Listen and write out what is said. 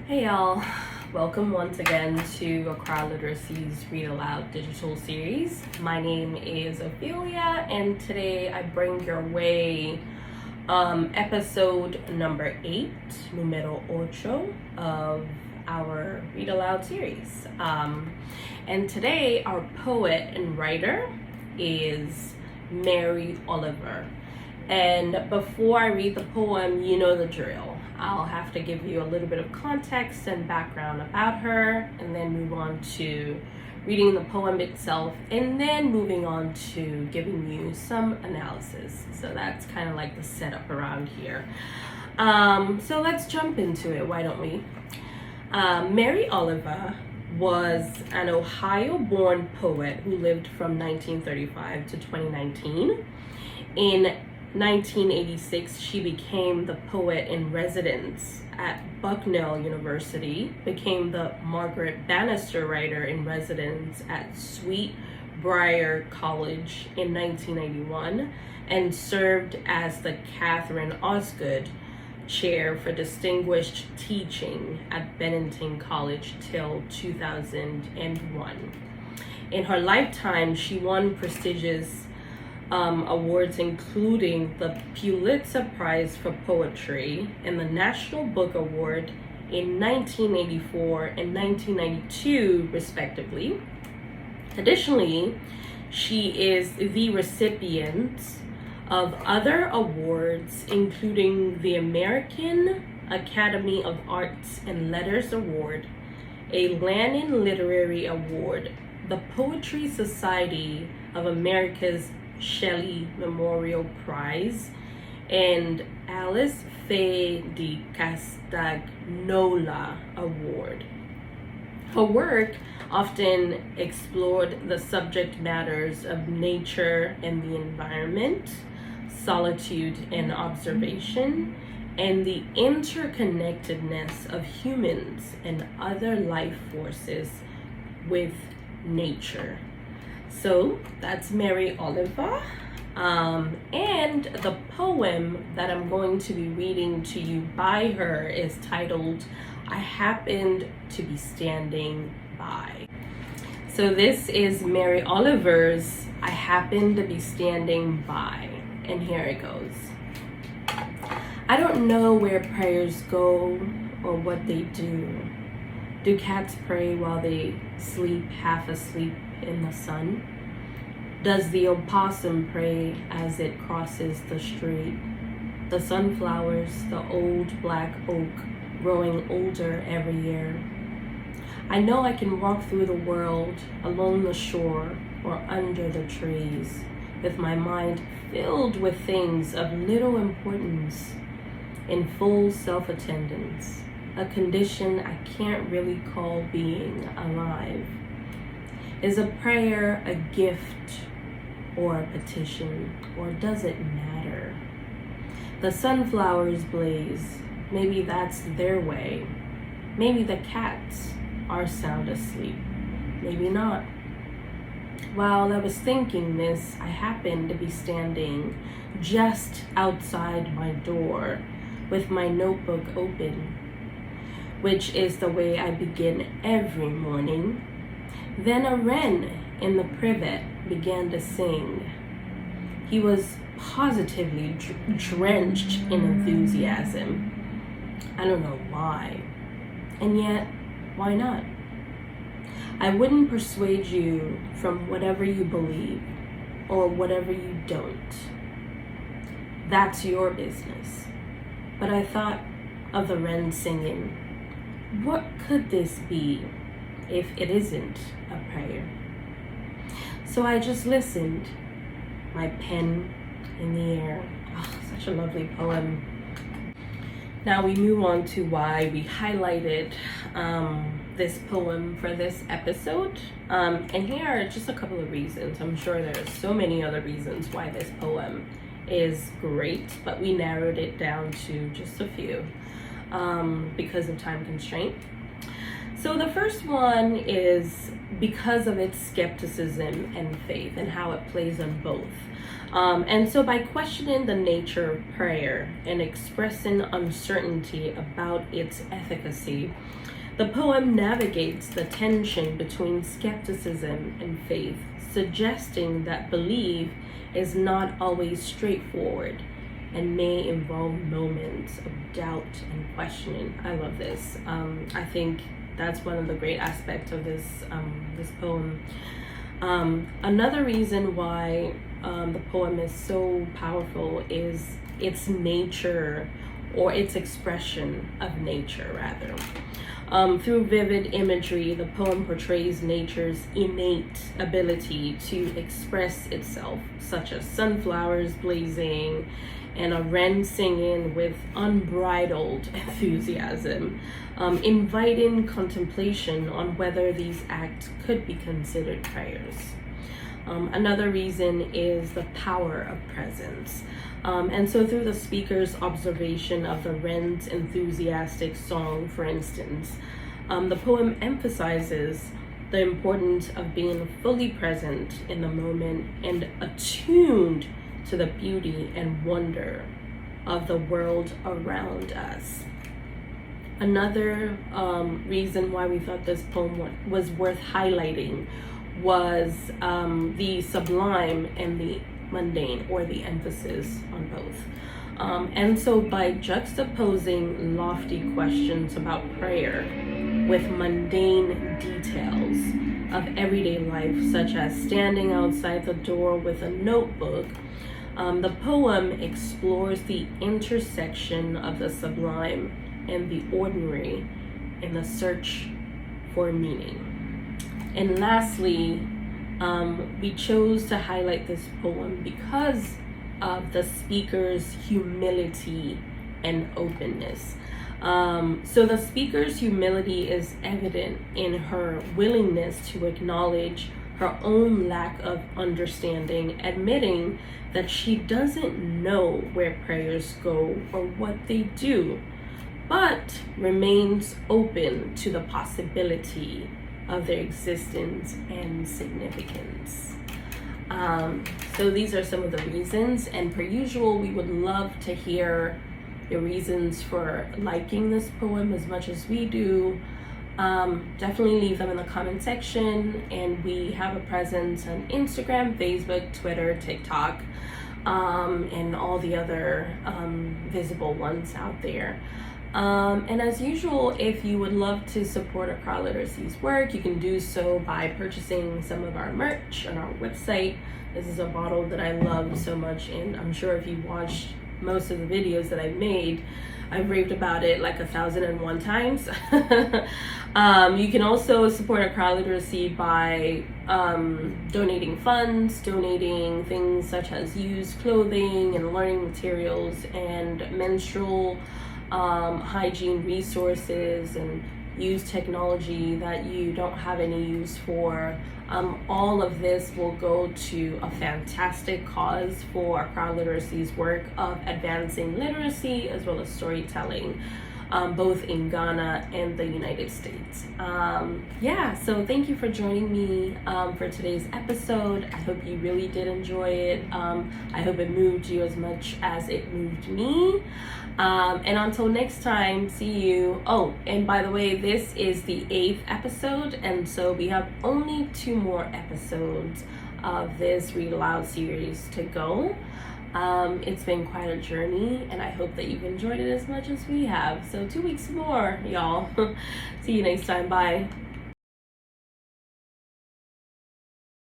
Hey y'all, welcome once again to AccraLit's Read Aloud digital series. My name is Ophelia and today I bring your way episode number 8, numero 8 of our Read Aloud series. And today our poet and writer is Mary Oliver. And before I read the poem, you know the drill. I'll have to give you a little bit of context and background about her, and then move on to reading the poem itself, and then moving on to giving you some analysis. So that's kind of like the setup around here. So let's jump into it, why don't we? Mary Oliver was an Ohio-born poet who lived from 1935 to 2019. In 1986, she became the poet in residence at Bucknell University, became the Margaret Bannister Writer in residence at Sweet-Briar College in 1991, and served as the Catherine Osgood Chair for Distinguished Teaching at Bennington College till 2001. In her lifetime, she won prestigious awards including the Pulitzer Prize for Poetry and the National Book Award in 1984 and 1992 respectively. Additionally, she is the recipient of other awards including the American Academy of Arts and Letters Award, a Lannan Literary Award, the Poetry Society of America's Shelley Memorial Prize, and Alice Faye de Castagnola Award. Her work often explored the subject matters of nature and the environment, solitude and observation, and the interconnectedness of humans and other life forces with nature. So that's Mary Oliver. And the poem that I'm going to be reading to you by her is titled, I Happened to Be Standing By. So this is Mary Oliver's I Happened to Be Standing By. And here it goes. I don't know where prayers go or what they do. Do cats pray while they sleep, half asleep in the sun? Does the opossum pray as it crosses the street? The sunflowers, the old black oak, growing older every year. I know I can walk through the world, along the shore, or under the trees, with my mind filled with things of little importance, in full self-attendance, a condition I can't really call being alive. Is a prayer a gift or a petition, or does it matter? The sunflowers blaze, maybe that's their way. Maybe the cats are sound asleep, maybe not. While I was thinking this, I happened to be standing just outside my door with my notebook open, which is the way I begin every morning. Then a wren in the privet began to sing. He was positively drenched in enthusiasm. I don't know why. And yet, why not? I wouldn't persuade you from whatever you believe or whatever you don't. That's your business. But I thought of the wren singing. What could this be if it isn't a prayer? So I just listened, my pen in the air. Oh, such a lovely poem. Now we move on to why we highlighted this poem for this episode. And here are just a couple of reasons. I'm sure there's so many other reasons why this poem is great, but we narrowed it down to just a few because of time constraint. So the first one is because of its skepticism and faith and how it plays on both. And so by questioning the nature of prayer and expressing uncertainty about its efficacy, the poem navigates the tension between skepticism and faith, suggesting that belief is not always straightforward and may involve moments of doubt and questioning. I love this. I think that's one of the great aspects of this poem. Another reason why the poem is so powerful is its nature, or its expression of nature, rather. Through vivid imagery, the poem portrays nature's innate ability to express itself, such as sunflowers blazing and a wren singing with unbridled enthusiasm, inviting contemplation on whether these acts could be considered prayers. Another reason is the power of presence. And so through the speaker's observation of the wren's enthusiastic song, for instance, the poem emphasizes the importance of being fully present in the moment and attuned to the beauty and wonder of the world around us. Another reason why we thought this poem was worth highlighting was the sublime and the mundane, or the emphasis on both. And so by juxtaposing lofty questions about prayer with mundane details of everyday life, such as standing outside the door with a notebook, the poem explores the intersection of the sublime and the ordinary in the search for meaning. And lastly, we chose to highlight this poem because of the speaker's humility and openness. So the speaker's humility is evident in her willingness to acknowledge her own lack of understanding, admitting that she doesn't know where prayers go or what they do, but remains open to the possibility of their existence and significance. So these are some of the reasons, and per usual, we would love to hear your reasons for liking this poem as much as we do. Definitely leave them in the comment section, and we have a presence on Instagram, Facebook, Twitter, TikTok, and all the other visible ones out there. And as usual, if you would love to support AccraLiteracy's work, you can do so by purchasing some of our merch on our website. This is a bottle that I love so much, and I'm sure if you watched most of the videos that I've made, I've raved about it like 1,001 times. You can also support AccraLiteracy by donating funds, donating things such as used clothing and learning materials and menstrual hygiene resources and use technology that you don't have any use for. All of this will go to a fantastic cause for AccraLiteracy's work of advancing literacy as well as storytelling, both in Ghana and the United States. So thank you for joining me for today's episode. I hope you really did enjoy it. I hope it moved you as much as it moved me. And until next time, see you. Oh, and by the way, this is the 8th episode, and so we have only 2 more episodes of this Read Aloud series to go. It's been quite a journey, and I hope that you've enjoyed it as much as we have. So 2 weeks more, y'all. See you next time. Bye.